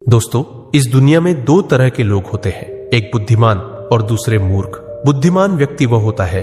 दोस्तों, इस दुनिया में दो तरह के लोग होते हैं, एक बुद्धिमान और दूसरे मूर्ख। बुद्धिमान व्यक्ति वह होता है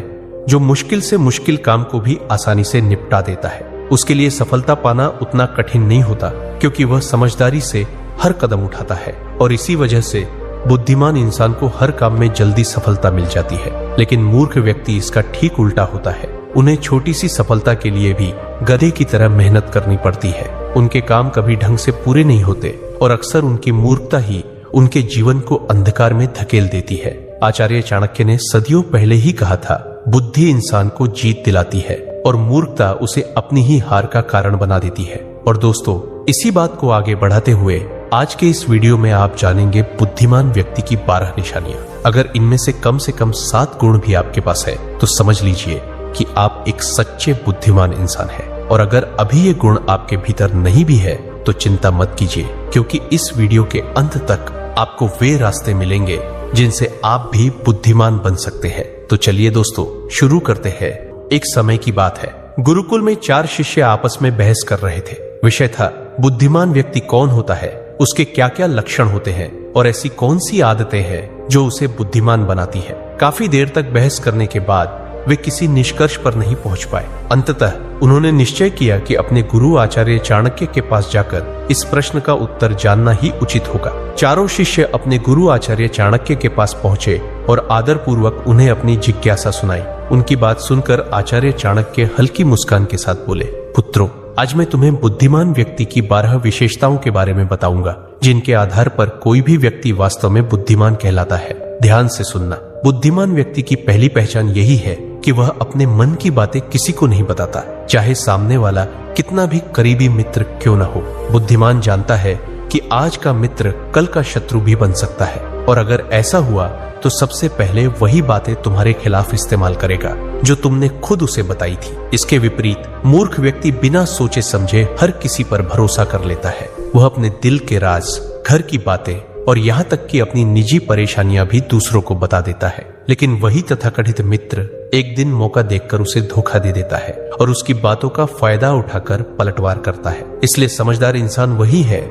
जो मुश्किल से मुश्किल काम को भी आसानी से निपटा देता है। उसके लिए सफलता पाना उतना कठिन नहीं होता, क्योंकि वह समझदारी से हर कदम उठाता है और इसी वजह से बुद्धिमान इंसान को हर काम में जल्दी सफलता मिल जाती है। लेकिन मूर्ख व्यक्ति इसका ठीक उल्टा होता है। उन्हें छोटी सी सफलता के लिए भी गधे की तरह मेहनत करनी पड़ती है। उनके काम कभी ढंग से पूरे नहीं होते और अक्सर उनकी मूर्खता ही उनके जीवन को अंधकार में धकेल देती है। आचार्य चाणक्य ने सदियों पहले ही कहा था, बुद्धि इंसान को जीत दिलाती है और मूर्खता उसे अपनी ही हार का कारण बना देती है। और दोस्तों, इसी बात को आगे बढ़ाते हुए आज के इस वीडियो में आप जानेंगे बुद्धिमान व्यक्ति की 12 निशानियां। अगर इनमें से कम 7 गुण भी आपके पास है तो समझ लीजिए कि आप एक सच्चे बुद्धिमान इंसान हैं। और अगर अभी ये गुण आपके भीतर नहीं भी है तो चिंता मत कीजिए, क्योंकि इस वीडियो के अंत तक आपको वे रास्ते मिलेंगे जिनसे आप भी बुद्धिमान बन सकते हैं। तो चलिए दोस्तों, शुरू करते हैं। एक समय की बात है, गुरुकुल में 4 शिष्य आपस में बहस कर रहे थे। विषय था, बुद्धिमान व्यक्ति कौन होता है, उसके क्या क्या लक्षण होते हैं और ऐसी कौन सी आदतें हैं जो उसे बुद्धिमान बनाती है। काफी देर तक बहस करने के बाद वे किसी निष्कर्ष पर नहीं पहुंच पाए। अंततः उन्होंने निश्चय किया कि अपने गुरु आचार्य चाणक्य के पास जाकर इस प्रश्न का उत्तर जानना ही उचित होगा। चारों शिष्य अपने गुरु आचार्य चाणक्य के पास पहुंचे और आदर पूर्वक उन्हें अपनी जिज्ञासा सुनाई। उनकी बात सुनकर आचार्य चाणक्य हल्की मुस्कान के साथ बोले, पुत्रों, आज मैं तुम्हें बुद्धिमान व्यक्ति की 12 विशेषताओं के बारे में बताऊंगा, जिनके आधार पर कोई भी व्यक्ति वास्तव में बुद्धिमान कहलाता है। ध्यान से सुनना। बुद्धिमान व्यक्ति की पहली पहचान यही है कि वह अपने मन की बातें किसी को नहीं बताता, चाहे सामने वाला कितना भी करीबी मित्र क्यों न हो। बुद्धिमान जानता है कि आज का मित्र कल का शत्रु भी बन सकता है, और अगर ऐसा हुआ तो सबसे पहले वही बातें तुम्हारे खिलाफ इस्तेमाल करेगा जो तुमने खुद उसे बताई थी। इसके विपरीत मूर्ख व्यक्ति बिना सोचे समझे हर किसी पर भरोसा कर लेता है। वह अपने दिल के राज, घर की बातें और यहाँ तक कि अपनी निजी परेशानियां भी दूसरों को बता देता है। लेकिन वही तथाकथित मित्र एक दिन मौका देखकर उसे धोखा दे देता है और उसकी बातों का फायदा उठाकर पलटवार करता है। इसलिए समझदार इंसान वही है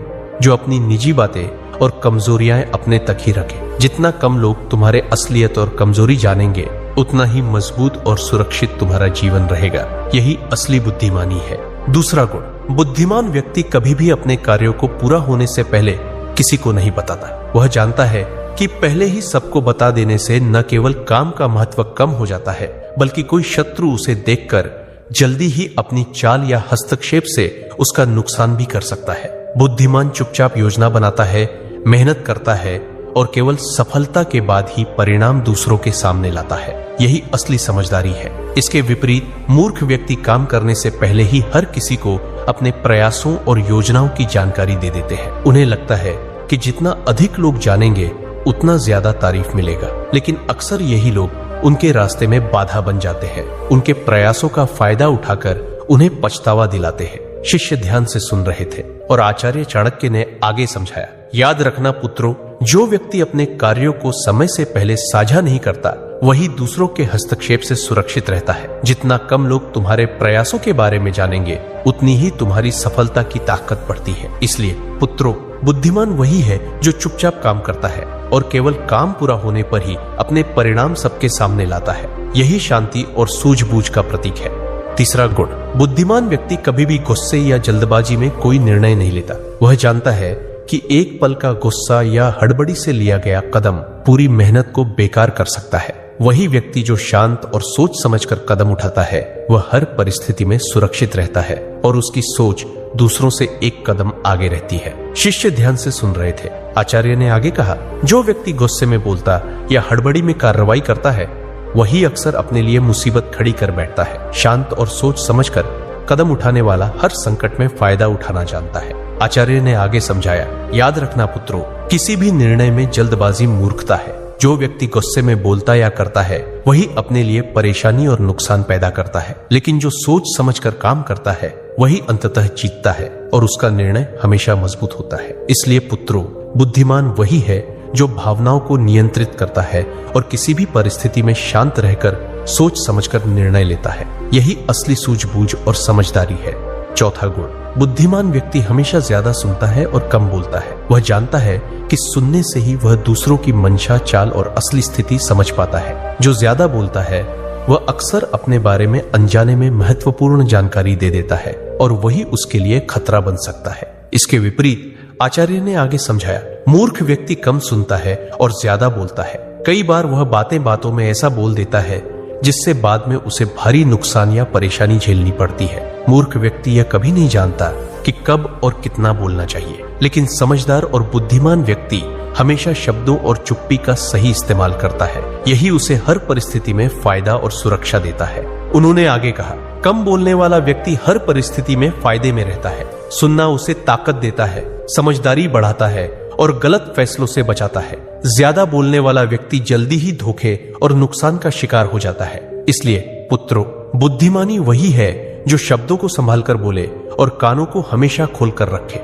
जो अपनी निजी बातें और कमजोरियां अपने तक ही रखे। जितना कम लोग तुम्हारे असलियत और कमजोरी जानेंगे, उतना ही मजबूत और सुरक्षित तुम्हारा जीवन रहेगा। यही असली बुद्धिमानी है। दूसरा गुण, बुद्धिमान व्यक्ति कभी भी अपने कार्यों को पूरा होने से पहले किसी को नहीं बताता। वह जानता है कि पहले ही सबको बता देने से न केवल काम का महत्व कम हो जाता है, बल्कि कोई शत्रु उसे देखकर जल्दी ही अपनी चाल या हस्तक्षेप से उसका नुकसान भी कर सकता है। बुद्धिमान चुपचाप योजना बनाता है, मेहनत करता है और केवल सफलता के बाद ही परिणाम दूसरों के सामने लाता है। यही असली समझदारी है। इसके विपरीत मूर्ख व्यक्ति काम करने से पहले ही हर किसी को अपने प्रयासों और योजनाओं की जानकारी दे देते हैं। उन्हें लगता है कि जितना अधिक लोग जानेंगे उतना ज्यादा तारीफ मिलेगा, लेकिन अक्सर यही लोग उनके रास्ते में बाधा बन जाते हैं। उनके प्रयासों का फायदा उठाकर उन्हें पछतावा दिलाते हैं। शिष्य ध्यान से सुन रहे थे और आचार्य चाणक्य ने आगे समझाया, याद रखना पुत्रों, जो व्यक्ति अपने कार्यों को समय से पहले साझा नहीं करता, वही दूसरों के हस्तक्षेप से सुरक्षित रहता है। जितना कम लोग तुम्हारे प्रयासों के बारे में जानेंगे, उतनी ही तुम्हारी सफलता की ताकत बढ़ती है। इसलिए पुत्रों, बुद्धिमान वही है जो चुपचाप काम करता है और केवल काम पूरा होने पर ही अपने परिणाम सबके सामने लाता है। यही शांति और सूझबूझ का प्रतीक है। तीसरा गुण, बुद्धिमान व्यक्ति कभी भी गुस्से या जल्दबाजी में कोई निर्णय नहीं लेता। वह जानता है कि एक पल का गुस्सा या हड़बड़ी से लिया गया कदम पूरी मेहनत को बेकार कर सकता है। वही व्यक्ति जो शांत और सोच समझकर कदम उठाता है, वह हर परिस्थिति में सुरक्षित रहता है और उसकी सोच दूसरों से एक कदम आगे रहती है। शिष्य ध्यान से सुन रहे थे। आचार्य ने आगे कहा, जो व्यक्ति गुस्से में बोलता या हड़बड़ी में कार्रवाई करता है, वही अक्सर अपने लिए मुसीबत खड़ी कर बैठता है। शांत और सोच समझकर कदम उठाने वाला हर संकट में फायदा उठाना जानता है। आचार्य ने आगे समझाया, याद रखना पुत्रों, किसी भी निर्णय में जल्दबाजी मूर्खता है। जो व्यक्ति गुस्से में बोलता या करता है, वही अपने लिए परेशानी और नुकसान पैदा करता है। लेकिन जो सोच समझकर काम करता है, वही अंततः जीतता है और उसका निर्णय हमेशा मजबूत होता है। इसलिए पुत्रों, बुद्धिमान वही है जो भावनाओं को नियंत्रित करता है और किसी भी परिस्थिति में शांत रहकर सोच समझकर निर्णय लेता है। यही असली सूझबूझ और समझदारी है। चौथा गुण, बुद्धिमान व्यक्ति हमेशा ज्यादा सुनता है और कम बोलता है। वह जानता है कि सुनने से ही वह दूसरों की मंशा, चाल और असली स्थिति समझ पाता है। जो ज्यादा बोलता है वह अक्सर अपने बारे में अनजाने में महत्वपूर्ण जानकारी दे देता है और वही उसके लिए खतरा बन सकता है। इसके विपरीत आचार्य ने आगे समझाया, मूर्ख व्यक्ति कम सुनता है और ज्यादा बोलता है। कई बार वह बातें बातों में ऐसा बोल देता है जिससे बाद में उसे भारी नुकसान या परेशानी झेलनी पड़ती है। मूर्ख व्यक्ति यह कभी नहीं जानता कि कब और कितना बोलना चाहिए, लेकिन समझदार और बुद्धिमान व्यक्ति हमेशा शब्दों और चुप्पी का सही इस्तेमाल करता है। यही उसे हर परिस्थिति में फायदा और सुरक्षा देता है। उन्होंने आगे कहा, कम बोलने वाला व्यक्ति हर परिस्थिति में फायदे में रहता है। सुनना उसे ताकत देता है, समझदारी बढ़ाता है और गलत फैसलों से बचाता है। ज्यादा बोलने वाला व्यक्ति जल्दी ही धोखे और नुकसान का शिकार हो जाता है। इसलिए पुत्रों, बुद्धिमानी वही है जो शब्दों को संभाल कर बोले और कानों को हमेशा खोलकर रखे।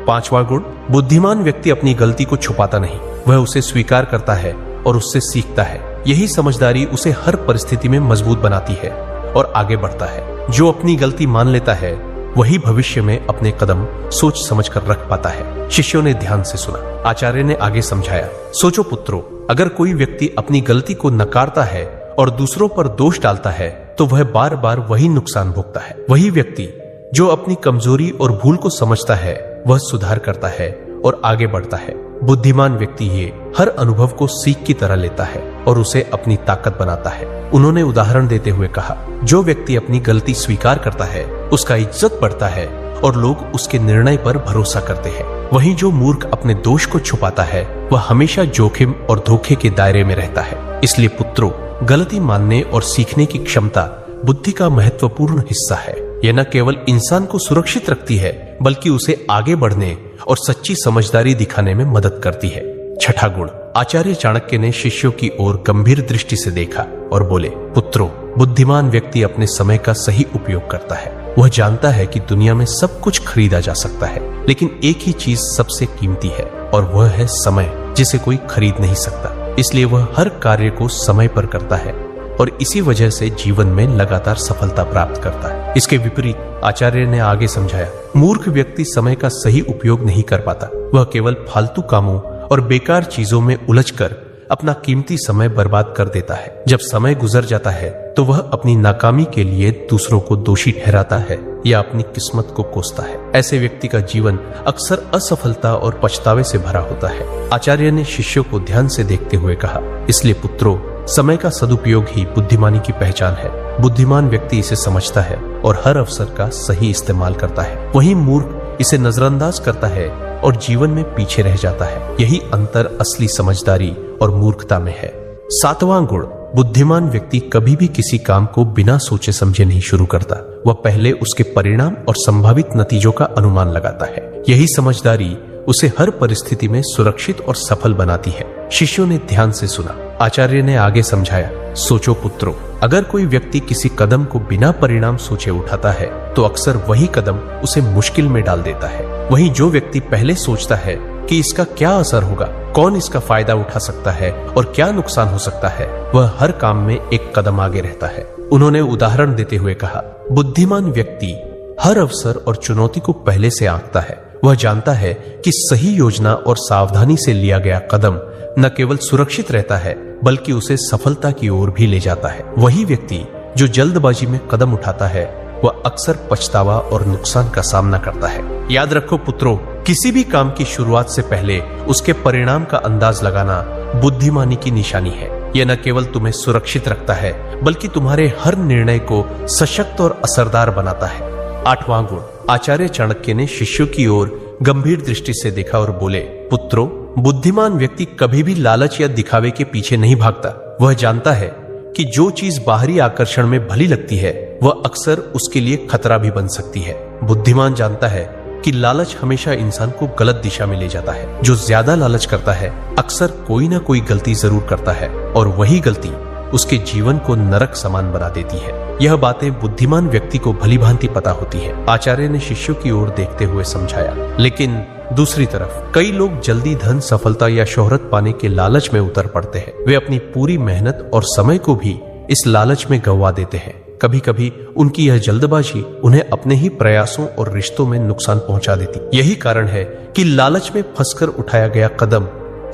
पांचवा गुण, बुद्धिमान व्यक्ति अपनी गलती को छुपाता नहीं, वह उसे स्वीकार करता है और उससे सीखता है। यही समझदारी उसे हर परिस्थिति में मजबूत बनाती है और आगे बढ़ता है। जो अपनी गलती मान लेता है वही भविष्य में अपने कदम सोच समझ कर रख पाता है। शिष्यों ने ध्यान से सुना। आचार्य ने आगे समझाया, सोचो पुत्रों, अगर कोई व्यक्ति अपनी गलती को नकारता है और दूसरों पर दोष डालता है तो वह बार बार वही नुकसान भोगता है। वही व्यक्ति जो अपनी कमजोरी और भूल को समझता है वह सुधार करता है और आगे बढ़ता है। बुद्धिमान व्यक्ति ये हर अनुभव को सीख की तरह लेता है और उसे अपनी ताकत बनाता है। उन्होंने उदाहरण देते हुए कहा, जो व्यक्ति अपनी गलती स्वीकार करता है उसका इज्जत बढ़ता है और लोग उसके निर्णय पर भरोसा करते हैं। वहीं जो मूर्ख अपने दोष को छुपाता है वह हमेशा जोखिम और धोखे के दायरे में रहता है। इसलिए पुत्रों, गलती मानने और सीखने की क्षमता बुद्धि का महत्वपूर्ण हिस्सा है। यह न केवल इंसान को सुरक्षित रखती है बल्कि उसे आगे बढ़ने और सच्ची समझदारी दिखाने में मदद करती है। छठा गुण, आचार्य चाणक्य ने शिष्यों की ओर गंभीर दृष्टि से देखा और बोले, पुत्रों, बुद्धिमान व्यक्ति अपने समय का सही उपयोग करता है। वह जानता है कि दुनिया में सब कुछ खरीदा जा सकता है, लेकिन एक ही चीज सबसे कीमती है और वह है समय, जिसे कोई खरीद नहीं सकता। इसलिए वह हर कार्य को समय पर करता है और इसी वजह से जीवन में लगातार सफलता प्राप्त करता है। इसके विपरीत आचार्य ने आगे समझाया, मूर्ख व्यक्ति समय का सही उपयोग नहीं कर पाता। वह केवल फालतू कामों और बेकार चीजों में उलझकर अपना कीमती समय बर्बाद कर देता है। जब समय गुजर जाता है तो वह अपनी नाकामी के लिए दूसरों को दोषी ठहराता है या अपनी किस्मत को कोसता है। ऐसे व्यक्ति का जीवन अक्सर असफलता और पछतावे से भरा होता है। आचार्य ने शिष्यों को ध्यान से देखते हुए कहा, इसलिए पुत्रों, समय का सदुपयोग ही बुद्धिमानी की पहचान है। बुद्धिमान व्यक्ति इसे समझता है और हर अवसर का सही इस्तेमाल करता है। वहीं मूर्ख इसे नजरअंदाज करता है और जीवन में पीछे रह जाता है। यही अंतर असली समझदारी और मूर्खता में है। सातवां गुण, बुद्धिमान व्यक्ति कभी भी किसी काम को बिना सोचे समझे नहीं शुरू करता। वह पहले उसके परिणाम और संभावित नतीजों का अनुमान लगाता है। यही समझदारी उसे हर परिस्थिति में सुरक्षित और सफल बनाती है। शिष्यों ने ध्यान से सुना। आचार्य ने आगे समझाया, सोचो पुत्रों, अगर कोई व्यक्ति किसी कदम को बिना परिणाम सोचे उठाता है तो अक्सर वही कदम उसे मुश्किल में डाल देता है। वहीं जो व्यक्ति पहले सोचता है कि इसका क्या असर होगा, कौन इसका फायदा उठा सकता है और क्या नुकसान हो सकता है, वह हर काम में एक कदम आगे रहता है। उन्होंने उदाहरण देते हुए कहा, बुद्धिमान व्यक्ति हर अवसर और चुनौती को पहले से आंकता है। वह जानता है कि सही योजना और सावधानी से लिया गया कदम न केवल सुरक्षित रहता है बल्कि उसे सफलता की ओर भी ले जाता है। वही व्यक्ति जो जल्दबाजी में कदम उठाता है वह अक्सर पछतावा और नुकसान का सामना करता है। याद रखो पुत्रों, किसी भी काम की शुरुआत से पहले उसके परिणाम का अंदाज लगाना बुद्धिमानी की निशानी है। यह न केवल तुम्हें सुरक्षित रखता है बल्कि तुम्हारे हर निर्णय को सशक्त और असरदार बनाता है। आठवां गुण, आचार्य चाणक्य ने शिष्यों की ओर गंभीर दृष्टि से देखा और बोले, पुत्रों, बुद्धिमान व्यक्ति कभी भी लालच या दिखावे के पीछे नहीं भागता। वह जानता है कि जो चीज बाहरी आकर्षण में भली लगती है वह अक्सर उसके लिए खतरा भी बन सकती है। बुद्धिमान जानता है कि लालच हमेशा इंसान को गलत दिशा में ले जाता है। जो ज्यादा लालच करता है अक्सर कोई ना कोई गलती जरूर करता है और वही गलती उसके जीवन को नरक समान बना देती है। यह बातें बुद्धिमान व्यक्ति को भली भांति पता होती है। आचार्य ने शिष्यों की ओर देखते हुए समझाया, लेकिन दूसरी तरफ कई लोग जल्दी धन, सफलता या शोहरत पाने के लालच में उतर पड़ते हैं। वे अपनी पूरी मेहनत और समय को भी इस लालच में गंवा देते हैं। कभी कभी उनकी यह जल्दबाजी उन्हें अपने ही प्रयासों और रिश्तों में नुकसान पहुंचा देती। यही कारण है कि लालच में फंसकर उठाया गया कदम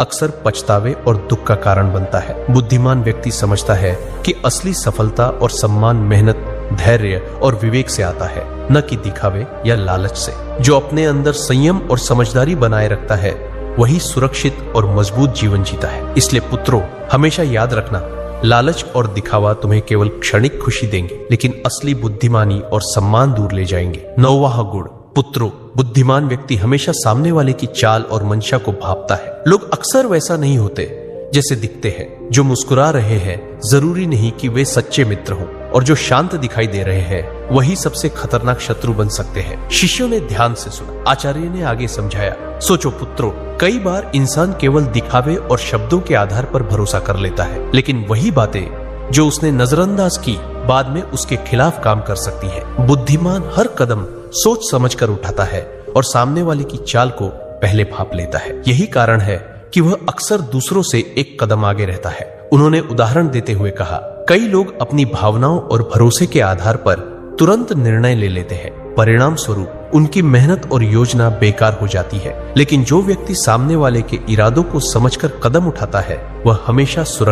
अक्सर पछतावे और दुख का कारण बनता है। बुद्धिमान व्यक्ति समझता है कि असली सफलता और सम्मान मेहनत, धैर्य और विवेक से आता है, न कि दिखावे या लालच से। जो अपने अंदर संयम और समझदारी बनाए रखता है वही सुरक्षित और मजबूत जीवन जीता है। इसलिए पुत्रों, हमेशा याद रखना, लालच और दिखावा तुम्हें केवल क्षणिक खुशी देंगे, लेकिन असली बुद्धिमानी और सम्मान दूर ले जाएंगे। 9वां गुण, पुत्रों, बुद्धिमान व्यक्ति हमेशा सामने वाले की चाल और मंशा को भांपता है। लोग अक्सर वैसा नहीं होते जैसे दिखते हैं। जो मुस्कुरा रहे हैं जरूरी नहीं कि वे सच्चे मित्र हों, और जो शांत दिखाई दे रहे हैं वही सबसे खतरनाक शत्रु बन सकते हैं। शिष्यों ने ध्यान से सुना। आचार्य ने आगे समझाया, सोचो पुत्रों, कई बार इंसान केवल दिखावे और शब्दों के आधार पर भरोसा कर लेता है, लेकिन वही बातें जो उसने नजरअंदाज की बाद में उसके खिलाफ काम कर सकती है। बुद्धिमान हर कदम सोच समझ कर उठाता है और सामने वाले की चाल को पहले भांप लेता है। यही कारण है कि वह अक्सर दूसरों से एक कदम आगे रहता है। उन्होंने उदाहरण देते हुए कहा, कई लोग अपनी भावनाओं और भरोसे के आधार पर तुरंत निर्णय ले लेते हैं। परिणाम स्वरूप उनकी मेहनत और योजना बेकार हो जाती है। लेकिन जो व्यक्ति सामने वाले के इरादों को समझकर कदम उठाता है वह हमेशा सुरक्षित